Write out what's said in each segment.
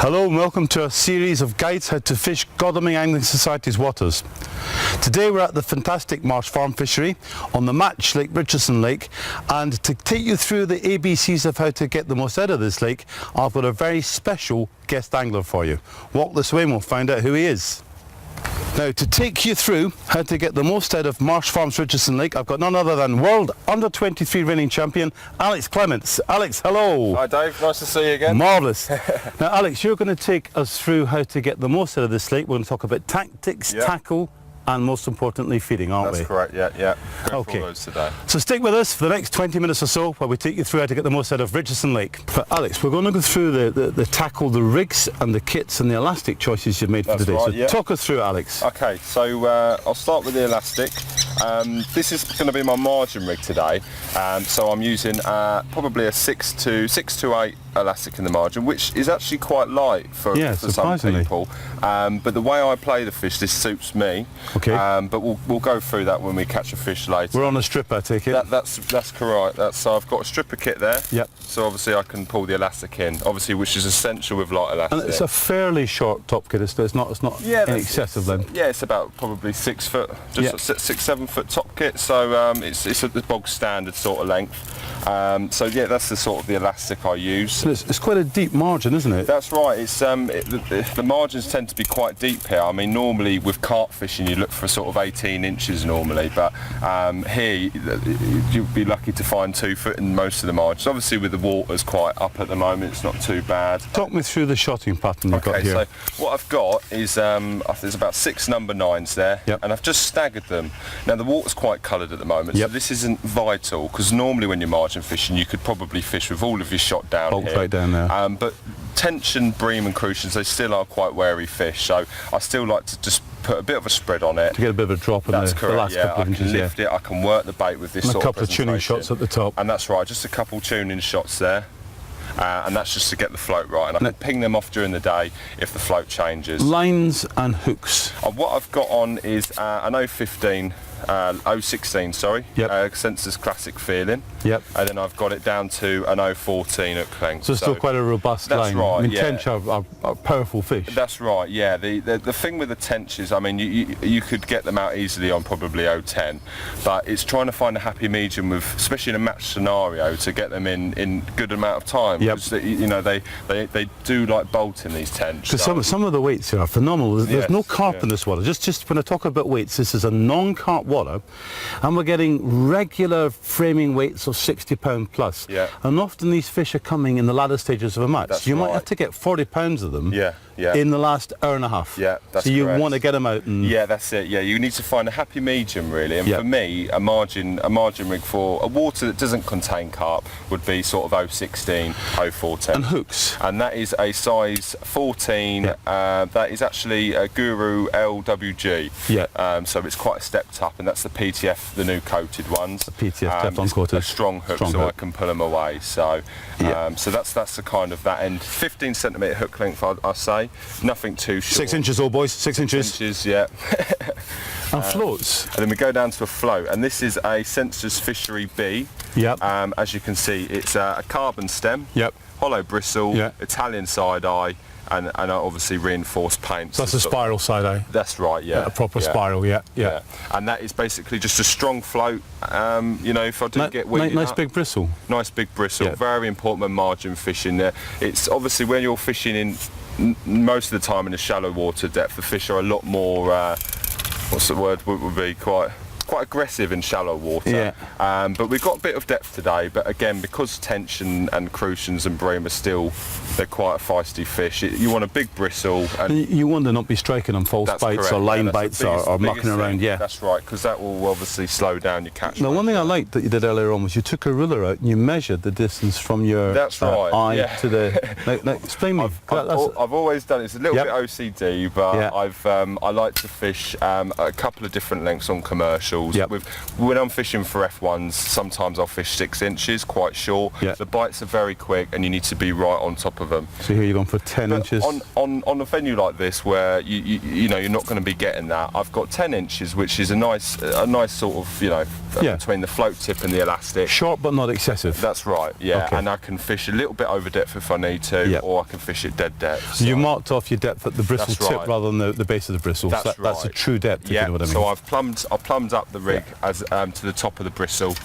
Hello and welcome to a series of guides how to fish Godalming Angling Society's waters. Today we're at the fantastic Marsh Farm fishery on the Match Lake, Richardson Lake, and to take you through the ABCs of how to get the most out of this lake, I've got a very special guest angler for you. Walk this way and we'll find out who he is. Now, to take you through how to get the most out of Marsh Farm's Richardson Lake, I've got none other than World Under-23 reigning champion, Alex Clements. Alex, hello. Hi Dave, nice to see you again. Marvellous. Now Alex, you're going to take us through how to get the most out of this lake. We're going to talk about tactics, tackle, and most importantly feeding, aren't we? That's correct, yeah. Go for all those today. So stick with us for the next 20 minutes or so while we take you through how to get the most out of Richardson Lake. But Alex, we're going to go through the tackle, the rigs and the kits and the elastic choices you've made for today. Right, so talk us through it, Alex. Okay, so I'll start with the elastic. This is going to be my margin rig today. So I'm using probably a 6 to 8 elastic in the margin, which is actually quite light for some people. But the way I play the fish, this suits me. Okay. But we'll go through that when we catch a fish later. We're on a stripper, I take it? That's correct. So I've got a stripper kit there. Yep. So obviously I can pull the elastic in, obviously, which is essential with light elastic. And it's a fairly short top kit, it's not in excessive length. Yeah, it's about probably 6 foot, just 6-7 foot top kit. So it's at the bog standard sort of length. So yeah, that's the sort of the elastic I use. It's quite a deep margin, isn't it? That's right. It's the margins tend to be quite deep here. I mean, normally with carp fishing you look for sort of 18 inches normally, but here you'd be lucky to find 2 foot in most of the margins. Obviously with the water's quite up at the moment, it's not too bad. Talk me through the shotting pattern you've got here. So what I've got is there's about 6 number 9s there, and I've just staggered them. Now the water's quite coloured at the moment, so this isn't vital, because normally when you're margin fishing you could probably fish with all of your shot down here. Right down there. But tension, bream and crucians, they still are quite wary fish, so I still like to just put a bit of a spread on it. To get a bit of a drop in the last couple of inches. I can lift it, I can work the bait with this sort of a couple of tuning shots at the top. And that's right, just a couple tuning shots there. And that's just to get the float right, and I can ping them off during the day if the float changes. Lines and hooks. What I've got on is an 016, 016, sorry, Sensor's Classic feeling. Yep. And then I've got it down to an 014 hook length. So still quite a robust line. That's right. I mean, tench are powerful fish. That's right. Yeah. The thing with the tenches, I mean, you could get them out easily on probably 010, but it's trying to find a happy medium with, especially in a match scenario, to get them in good amount of time. Yep. Because you know they do like bolting these tench. Because some of the weights here are phenomenal. There's no carp in this water. Just when I talk about weights, this is a non-carp water, and we're getting regular framing weights of 60 pound plus. Yeah. And often these fish are coming in the latter stages of a match. That's you might have to get 40 pounds of them. Yeah. In the last hour and a half. Yeah, that's so you correct. want to get them out and... Yeah, that's it. Yeah, you need to find a happy medium really. And for me, a margin rig for a water that doesn't contain carp would be sort of 016, 014. And hooks? And that is a size 14. That is actually a Guru LWG. Yeah. So it's quite stepped up, and that's the PTF, the new coated ones. The PTF Teflon coated. A strong hook, I can pull them away. So, so that's the kind of that end. 15 centimetre hook length, I say. Nothing too short. 6 inches, old boys. 6 inches. 6 inches, yeah. And floats. And then we go down to a float, and this is a Sensor's Fishery B. Yep. As you can see, it's a carbon stem. Yep. Hollow bristle. Yep. Italian side eye. And obviously reinforced paint. So that's a spiral side eye. That's right, yeah. A proper spiral, yeah. And that is basically just a strong float. You know, if I do get weeded nice big bristle. Nice big bristle. Very important when margin fishing there. It's obviously when you're fishing in most of the time in a shallow water depth, the fish are a lot more. What's the word? Would be quite aggressive in shallow water. But we've got a bit of depth today, but again, because tension and crucians and bream are they're quite a feisty fish. You want a big bristle. And you want to not be striking on false baits or line baits or mucking around. Yeah, that's right, because that will obviously slow down your catch. Now, one thing I liked that you did earlier on was you took a ruler out and you measured the distance from your eye to the... Now, explain me. I've always done it. It's a little bit OCD, but I like to fish a couple of different lengths on commercial. bushels. Yep. When I'm fishing for F1s, sometimes I'll fish 6 inches, quite short. Yep. The bites are very quick and you need to be right on top of them. So here you're going for 10 inches. On a venue like this where you know you're not going to be getting that, I've got 10 inches, which is a nice sort of, you know, between the float tip and the elastic. Short but not excessive. That's right, yeah. Okay. And I can fish a little bit over depth if I need to, Yep. or I can fish at dead depth. So you marked off your depth at the bristle That's tip right. rather than the base of the bristle. That's So that's a right. true depth, if you know what I mean. So I've plumbed up the rig as to the top of the bristle,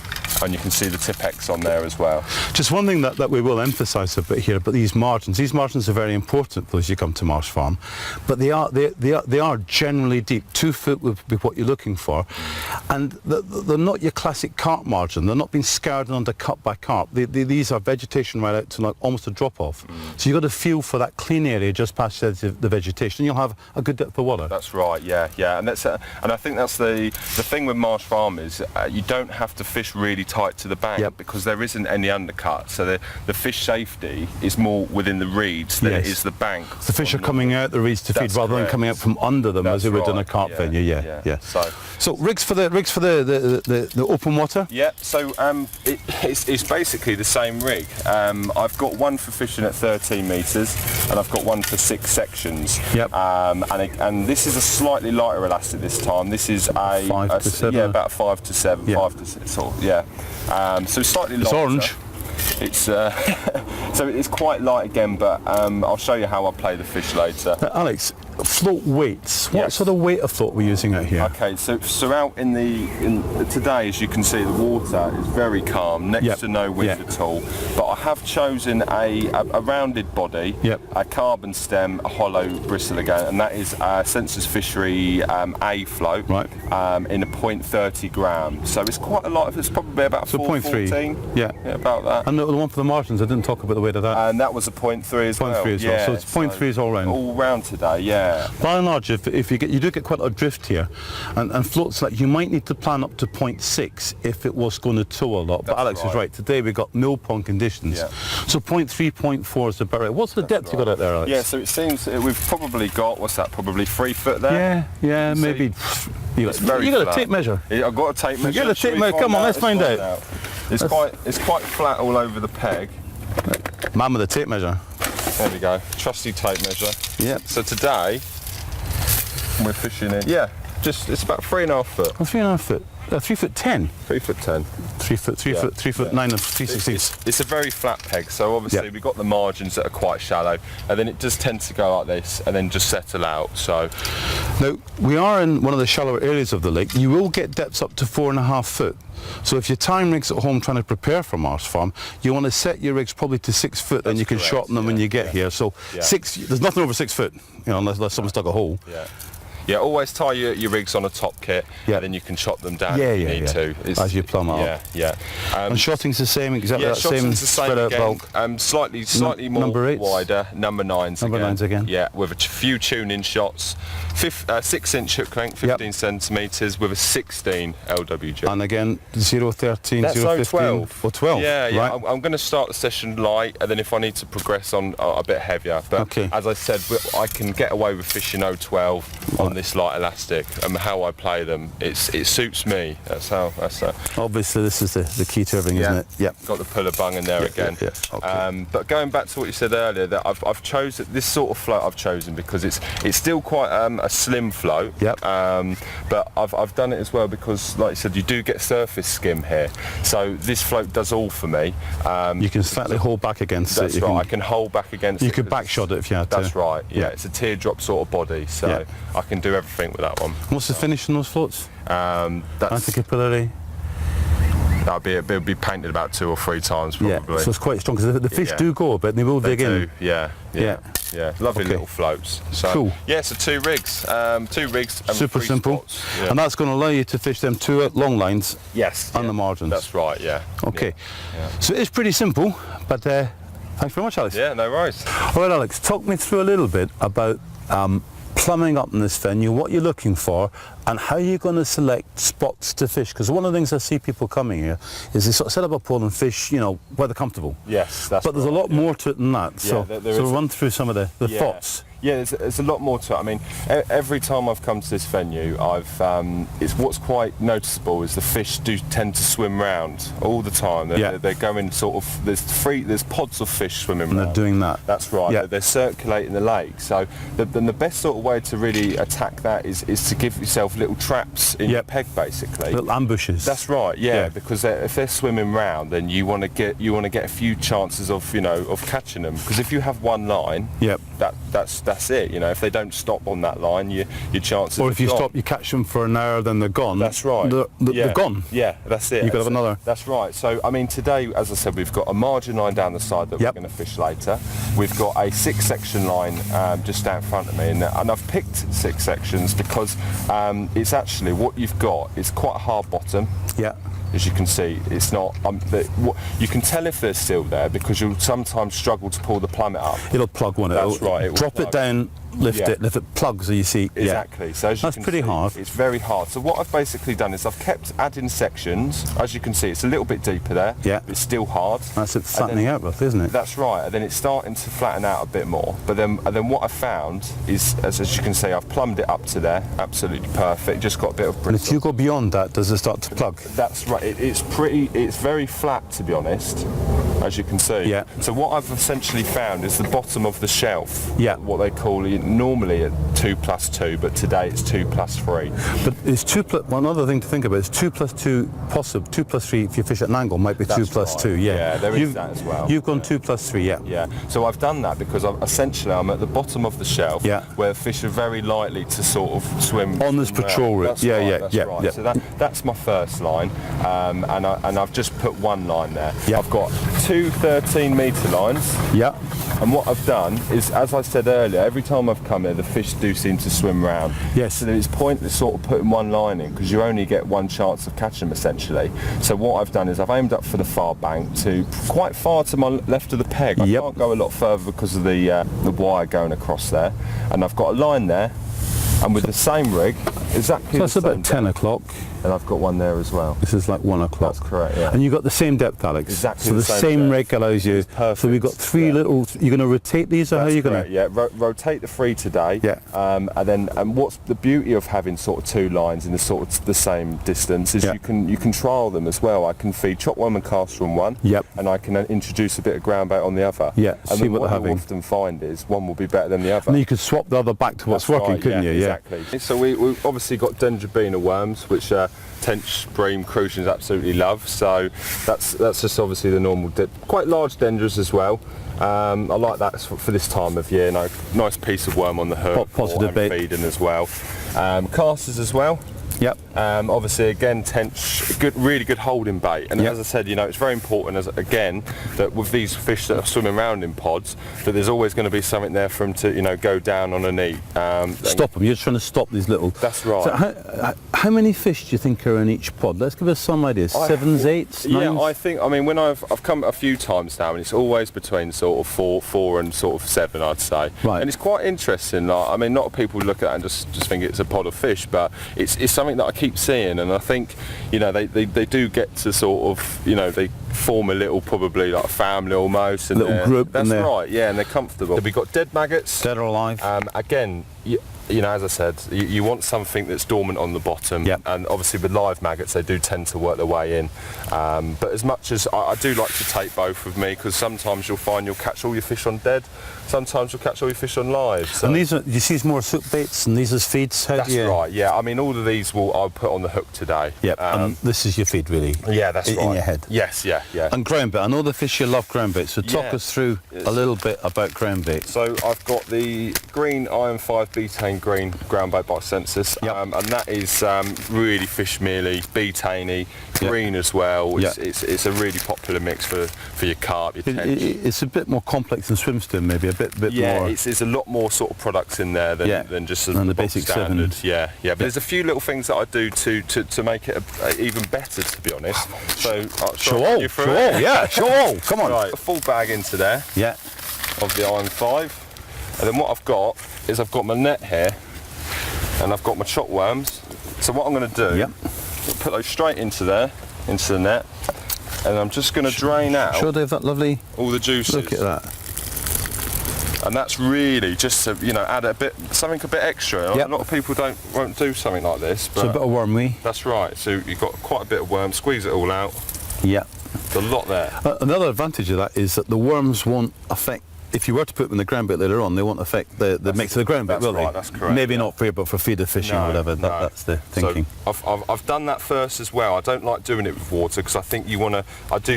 and you can see the tip X on there as well. Just one thing that we will emphasise a bit here about these margins. These margins are very important as you come to Marsh Farm, but they are generally deep. 2 foot would be what you're looking for, and they're not your classic carp margin. They're not being scoured and undercut by carp. These are vegetation right out to like almost a drop off. So you've got to feel for that clean area just past the vegetation. You'll have a good depth of water. That's right, yeah, and I think that's the thing with Marsh Farm is you don't have to fish really tight to the bank. Yep. Because there isn't any undercut. So the fish safety is more within the reeds than it is the bank. The fish are coming out the reeds to feed That's rather than correct. coming out from under them as they would in a carp venue. Yeah. So rigs for the open water. Yeah, so it's basically the same rig. I've got one for fishing at 13 metres and I've got one for 6 sections. Yep. And this is a slightly lighter elastic this time. This is a 5 to 7. Yeah, about 5 to 7, Yeah. 5 to 6. Sort of, yeah. So slightly lighter. It's orange. It's so it's quite light again, but I'll show you how I play the fish later. Alex, float weights. What Yes. sort of weight of float we're using out here? Okay, so out in today, as you can see, the water is very calm, next to no wind at all. But I have chosen a rounded body, a carbon stem, a hollow bristle again, and that is Census Fishery A float, Right. In a 0.30 gram. So it's quite a lot. It's probably about So 4.14. 0.3. Yeah. About that. And the one for the margins, I didn't talk about the weight of that. And that was a 0.3 as well. 0.3 as well. So it's 0.3 is all round. All round today, yeah. By and large, if you do get quite a lot of drift here, and floats like you might need to plan up to 0.6 if it was going to tow a lot. But That's Alex was right. Today we got mill pond conditions, so 0.3, 0.4 is about right. What's the depth you got out there, Alex? Yeah, so it seems we've probably got probably 3 foot there. Yeah, maybe. You got a tape measure. I've got a tape measure. Get a tape measure. Come on, let's find out. It's quite flat all over the peg. Man with a tape measure. There we go. Trusty tape measure. Yeah. So today we're fishing in. Yeah, it's about 3.5 foot. Oh, 3.5 foot. 3 foot 10. 3 foot 10. 3 foot 9 and 3/16. It's a very flat peg, so obviously we've got the margins that are quite shallow, and then it does tend to go like this and then just settle out. So now we are in one of the shallower areas of the lake. You will get depths up to 4.5 foot. So if your time rigs at home trying to prepare for Marsh Farm, you want to set your rigs probably to 6 foot, and you can correct, shorten them when you get here. So 6. There's nothing over 6 foot, unless someone's dug a hole. Yeah, always tie your rigs on a top kit, and then you can chop them down if you need to. As you plumb up. And shotting's the same, exactly that same the same spread out again. bulk. Slightly more number 8s. wider, number 9s Number 9s again. Yeah, with a few tune-in shots. 6-inch hook length, 15 centimetres, with a 16 LWG. And again, 0.13, That's 0.15. 12. Or 12. Yeah. Right. I'm going to start the session light, and then if I need to progress on a bit heavier. But as I said, I can get away with fishing 0.12 on this light elastic, and how I play them, it suits me. That's how. Obviously, this is the key to everything, isn't it? Yeah. Got the puller bung in there again. Yeah. Okay. But going back to what you said earlier, that I've chosen this sort of float. I've chosen because it's still quite a slim float. Yep. But I've done it as well because, like you said, you do get surface skim here. So this float does all for me. You can slightly hold back against That's it. right. I can hold back against it. You could back shot it if you had to. That's right. Yeah. It's a teardrop sort of body, so I can do everything with that one. What's the finish on those floats? That's Anti-capillary. It'll be painted about 2 or 3 times probably. Yeah, so it's quite strong because the fish do go a bit and they will dig in. Yeah. Lovely little floats. So, cool. Yeah, so 2 rigs. 2 rigs and Super 3 simple. spots. Yeah. And that's going to allow you to fish them 2 long lines on the margins. That's right, yeah. Okay. So it's pretty simple, but thanks very much, Alex. Yeah, no worries. All right, Alex, talk me through a little bit about plumbing up in this venue, what you're looking for, And how are you going to select spots to fish? Because one of the things I see people coming here is they sort of set up a pole and fish, you know, where they're comfortable. Yes, that's But there's a lot more to it than that. Yeah, So, there is run through some of the thoughts. Yeah, there's a lot more to it. I mean, every time I've come to this venue, it's what's quite noticeable is the fish do tend to swim round all the time. They're going sort of, there's pods of fish swimming And around. they're doing that. That's right. Yeah. They're circulating the lake. So then the best sort of way to really attack that is to give yourself little traps in your peg, basically. Little ambushes. That's right. Yeah, because if they're swimming round, then you want to get a few chances of of catching them. Because if you have one line, that's it. You know, if they don't stop on that line, your chances. Or if you gone. stop, you catch them for an hour, then they're gone. That's right. They're gone. Yeah, that's it. You've got to have another. That's right. So, I mean, today, as I said, we've got a margin line down the side that we're going to fish later. We've got a 6-section line just out in front of me, and I've picked 6 sections because it's actually what you've got is quite a hard bottom. Yeah. As you can see, it's not. You can tell if they're still there because you'll sometimes struggle to pull the plummet up. It'll plug one. That's right. It will drop plug. It down, lift it, and if it plugs, you see. Exactly. So as you that's can pretty see, hard. It's very hard. So what I've basically done is I've kept adding sections. As you can see, it's a little bit deeper there. Yeah. It's still hard. That's it flattening out with, isn't it? That's right. And then it's starting to flatten out a bit more. But then what I found is, as you can see, I've plumbed it up to there. Absolutely perfect. Just got a bit of bristle. And if you go beyond that, does it start to plug? That's right. It's very flat, to be honest, as you can see. Yeah. So what I've essentially found is the bottom of the shelf. Yeah. What they call it normally at 2+2, but today it's 2+3. But it's 2 plus. One other thing to think about is 2+2 possible. 2+3 if you fish at an angle might be That's 2+2. right. Yeah. Yeah, there is that as well. You've gone 2+3. Yeah. Yeah. So I've done that because I'm at the bottom of the shelf. Yeah. Where fish are very likely to sort of swim On this patrol route. That's Yeah, right, yeah, that's yeah, right. yeah. So that's my first line, and I've just put one line there. Yeah. I've got 2 13-metre lines. Yeah. And what I've done is, as I said earlier, every time I've come here, the fish do seem to swim round. Yes. So it's pointless sort of putting one line in because you only get one chance of catching them essentially. So what I've done is I've aimed up for the far bank to quite far to my left of the peg. I can't go a lot further because of the wire going across there. And I've got a line there, and with the same rig, exactly So that's the same about 10 depth. o'clock. And I've got one there as well. This is like 1 o'clock. That's correct, yeah. And you've got the same depth, Alex. Exactly so the same depth. rig allows you. Perfect. So we've got 3 little. You're going to rotate these, or how are you going to? Yeah, rotate the 3 today. Yeah. And what's the beauty of having sort of 2 lines in the same distance is you can trial them as well. I can feed chop worm and caster on one. Yep. And I can introduce a bit of ground bait on the other. Yeah. And See then what they're I having. often find is one will be better than the other. And then you could swap the other back to what's That's working, right, couldn't you? Yeah. Exactly. So we've obviously got dendrobina worms, which tench, bream, crucians absolutely love. So that's just obviously the normal, quite large dendras as well. I like that for this time of year. Nice piece of worm on the hook. Positive bait. Feeding as well. Casters as well. Yep. Obviously, again, tench, really good holding bait. And Yep. as I said, it's very important, again, that with these fish that are swimming around in pods, that there's always going to be something there for them to, go down on and eat. Stop them. You're just trying to stop these little. That's right. So how many fish do you think are in each pod? Let's give us some ideas. 7s, 8s, 9s? Yeah, I mean, when I've come a few times now, and it's always between sort of four and sort of 7, I'd say. Right. And it's quite interesting. Like, I mean, not people look at that and just think it's a pod of fish, but it's something that I keep seeing, and I think, they do get to sort of, they form a little, probably like a family almost. And little group. That's right, yeah, and they're comfortable. We've got dead maggots. Dead or alive. Again, as I said, you want something that's dormant on the bottom. Yep. And obviously with live maggots, they do tend to work their way in. But as much as I do like to take both with me, because sometimes you'll find you'll catch all your fish on dead, sometimes you'll catch all your fish on live. So. And these are, you see these more soup baits, and these are feeds? That's right, yeah. I mean, all of these I'll put on the hook today. Yep, and this is your feed, really? Yeah, that's right. In your head? Yes, yeah. And ground bait. I know the fish you love ground bait, so talk us through a little bit about ground bait. So I've got the green Iron 5 betaine green ground bait by Census, and that is really fish mealy, betaine-y, green as well. It's a really popular mix for your carp, your tench. It's a bit more complex than swimstone, maybe, a bit more. It's a lot more sort of products in there than just the basic standard. 7. But there's a few little things that I do to make it even better, to be honest. So show all. Come on. Right, a full bag into there. Yeah. Of the Iron 5, and then what I've got is I've got my net here, and I've got my chop worms. So what I'm going to do, Yep. put those straight into there, into the net, and I'm just going to drain out Show Dave that lovely. all the juices. Look at that. And that's really just to, you know, add something a bit extra. Yep. A lot of people won't do something like this, but So a bit of wormy. that's right. So you've got quite a bit of worm. Squeeze it all out. Yeah. There's a lot there. Another advantage of that is that the worms won't affect. If you were to put them in the ground bit later on, they won't affect the mix of the ground bit, that's will right, they? that's correct, Maybe yeah. not for you, but for feeder fishing or whatever. No. That's the thinking. So I've done that first as well. I don't like doing it with water because I do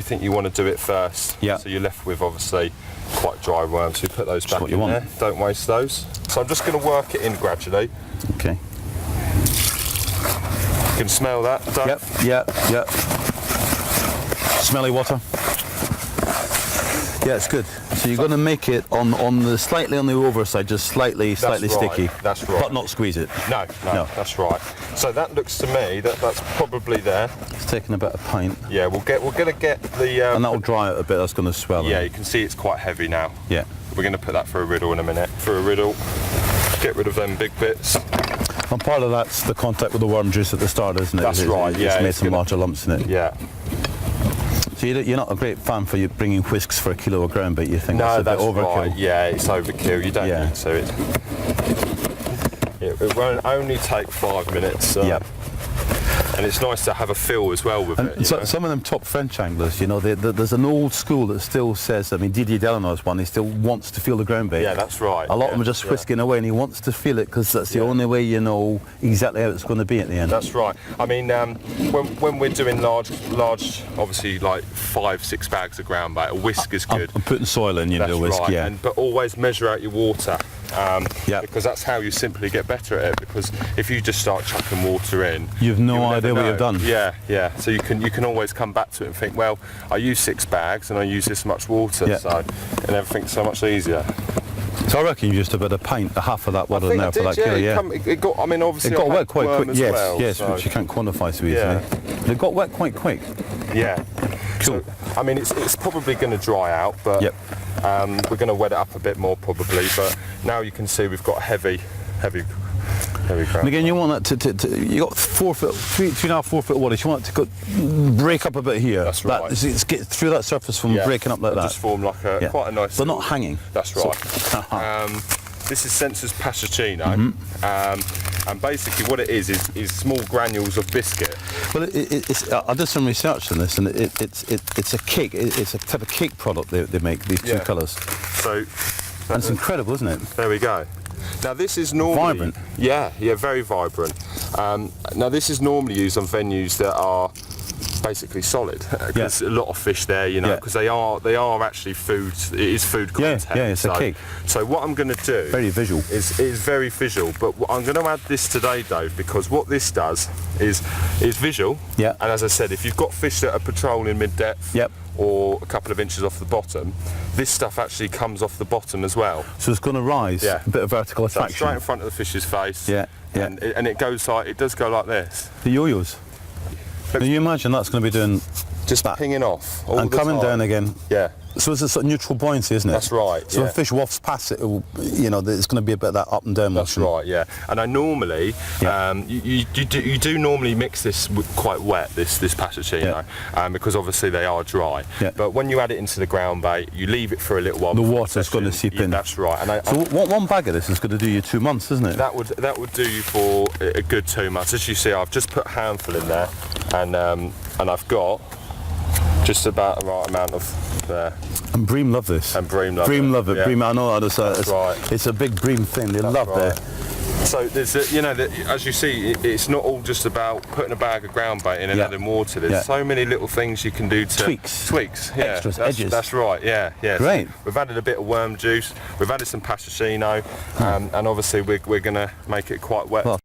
think you want to do it first. Yeah. So you're left with obviously quite dry worms. So you put those back what in you want. there. Don't waste those. So I'm just going to work it in gradually. Okay. You can smell that, Dave? Yep. Smelly water. Yeah, it's good. So you're going to make it on the slightly on the overside, just slightly right, sticky. that's right. But not squeeze it. No, No. that's right. So that looks to me that's probably there. It's taking about a pint, Yeah, we're going to get the. and that'll dry out a bit. That's going to swell. Yeah, it. you can see it's quite heavy now. Yeah. We're going to put that for a riddle in a minute. For a riddle, get rid of them big bits. And part of that's the contact with the worm juice at the start, isn't it? That's right, yeah, It's made it's some gonna- larger lumps in it. Yeah. So you're not a great fan for you bringing whisks for a kilo of ground bait. You think No, that's a bit overkill. right. Yeah, it's overkill. You don't Yeah. need to. It won't only take 5 minutes. So. Yep. And it's nice to have a feel as well with it. And you so, know? some of them top French anglers, you know, there's an old school that still says, I mean, Didier Delano's one, he still wants to feel the ground bait. Yeah, that's right. A lot of yeah, them are just yeah. whisking away, and he wants to feel it because that's the Yeah. only way you know exactly how it's going to be at the end. That's right. I mean, when we're doing large, obviously like 5-6 bags of ground bait, a whisk is good. I'm putting soil in, you That's know, whisk, right. yeah. But always measure out your water. Yeah. Because that's how you simply get better at it. Because if you just start chucking water in, You've no you'll idea never what know. you've done. Yeah. So you can always come back to it and think, well, I use 6 bags and I use this much water, Yeah. and everything's so much easier. So I reckon you used about a pint, a half of that water I in think there I for did, that kilo, yeah. It got. I mean, obviously, It got I wet had quite worm quick, as yes, well, yes, so- which you can't quantify so easily. Yeah. It got wet quite quick. Yeah. Cool. So, I mean, it's probably going to dry out, but Yep. we're going to wet it up a bit more probably. But now you can see we've got heavy And ground. again, you want that to you got 4 foot, 3.5, 4 foot water. You want it to break up a bit here. That's right. It's get through that surface from Yeah. breaking up like that. Just form like Yeah. quite a nice. But not hanging. That's So- right. This is Sensor's Passaccino, and basically what it is small granules of biscuit. Well, I did some research on this, and it's a cake. It's a type of cake product they make. These two Yeah. colours. So And it's incredible, isn't it? there we go. Now this is normally Vibrant. Yeah, very vibrant. Now this is normally used on venues that are basically solid because a lot of fish there, you know, Yeah. because they are actually food. It is food Yeah, content. yeah, it's a cake. So what I'm going to do Very visual. is very visual, but I'm going to add this today, Dave, because what this does is visual. Yeah. And as I said, if you've got fish that are patrolling mid-depth. Yep. Or a couple of inches off the bottom, this stuff actually comes off the bottom as well. So it's going to rise. Yeah. A bit of vertical So attraction. straight in front of the fish's face. Yeah, yeah. And it goes like, it does go like this. The yo-yos. Can you imagine that's going to be doing Just that pinging off all and the coming time. down again? Yeah. So it's a sort of neutral buoyancy, isn't it? That's right, So yeah. if fish wafts past it, will, you know, it's going to be a bit of that up and down That's motion. right, yeah. And I normally, Yeah. you do normally mix this quite wet, this Passaccino, because obviously they are dry. Yeah. But when you add it into the ground bait, you leave it for a little while. The before water's going to session. seep in. That's right. And So one bag of this is going to do you 2 months, isn't it? that would do you for a good 2 months. As you see, I've just put a handful in there, and I've got just about the right amount of there. And bream love this. And bream love Bream it, love it. yeah. Bream, I know it's right. it's a big bream thing. They love right. that. So there's, as you see, it's not all just about putting a bag of ground bait in and Yeah. adding water. There's Yeah. so many little things you can do to Tweaks. yeah, Extras, that's, edges. That's right. Yeah. Great. So we've added a bit of worm juice. We've added some Passaccino, and obviously we're going to make it quite wet. Well,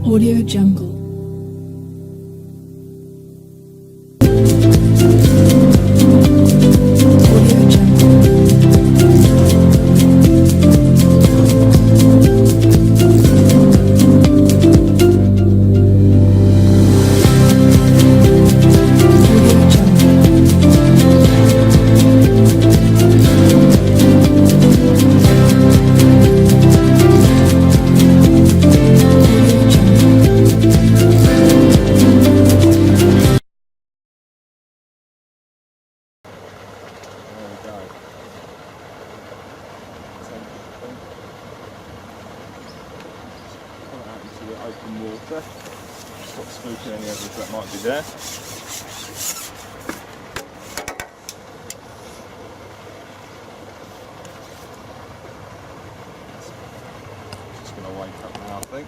Audio Jungle. Audio Jungle. Audio Jungle. Audio Jungle. There we go. Pull it out into the open water. Stop spooking any others that might be there. Just going to wake up now, I think.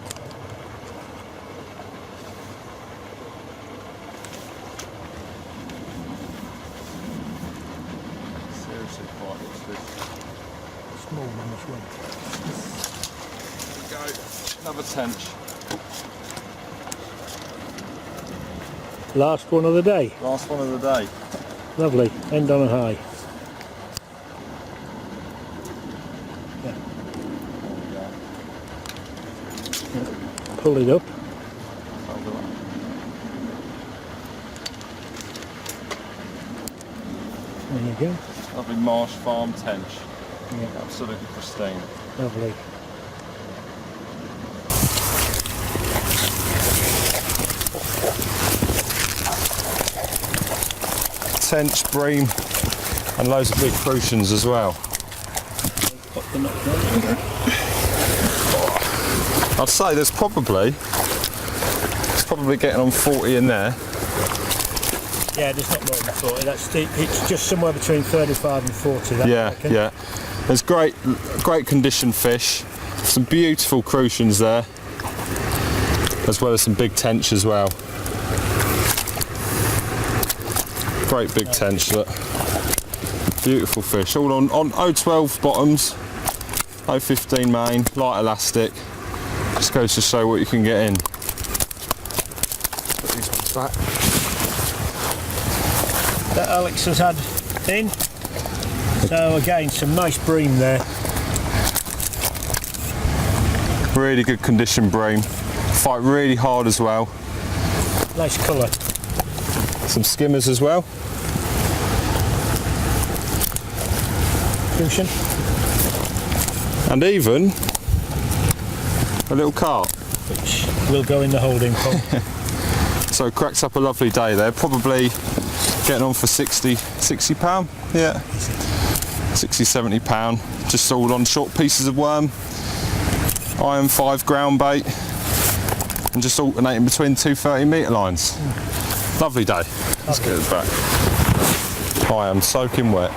Seriously quite looks this. Small one as well. Go. Another tench. Last one of the day. Last one of the day. Lovely. End on a high. There we go. Pull it up. Hold on. There you go. Lovely Marsh Farm tench. Yeah. Absolutely pristine. Lovely. Tench, bream, and loads of big crucians as well. I'd say it's probably getting on 40 in there. Yeah, there's not more than 40. It's just somewhere between 35 and 40. That I Yeah, reckon. yeah. There's great condition fish. Some beautiful crucians there, as well as some big tench as well. Great big tench, look. Beautiful fish. All on 012 bottoms, 015 main, light elastic. Just goes to show what you can get in. Put these ones back. That Alex has had in. So again, some nice bream there. Really good condition bream. Fight really hard as well. Nice colour. Some skimmers as well. Crucian. And even a little carp. Which will go in the holding pond. So it cracks up a lovely day there. Probably getting on for 60 pound. Yeah. 60, 70 pound. Just all on short pieces of worm. Iron 5 ground bait. And just alternating between 2 30-metre lines. Lovely day. Let's get it back. I am soaking wet.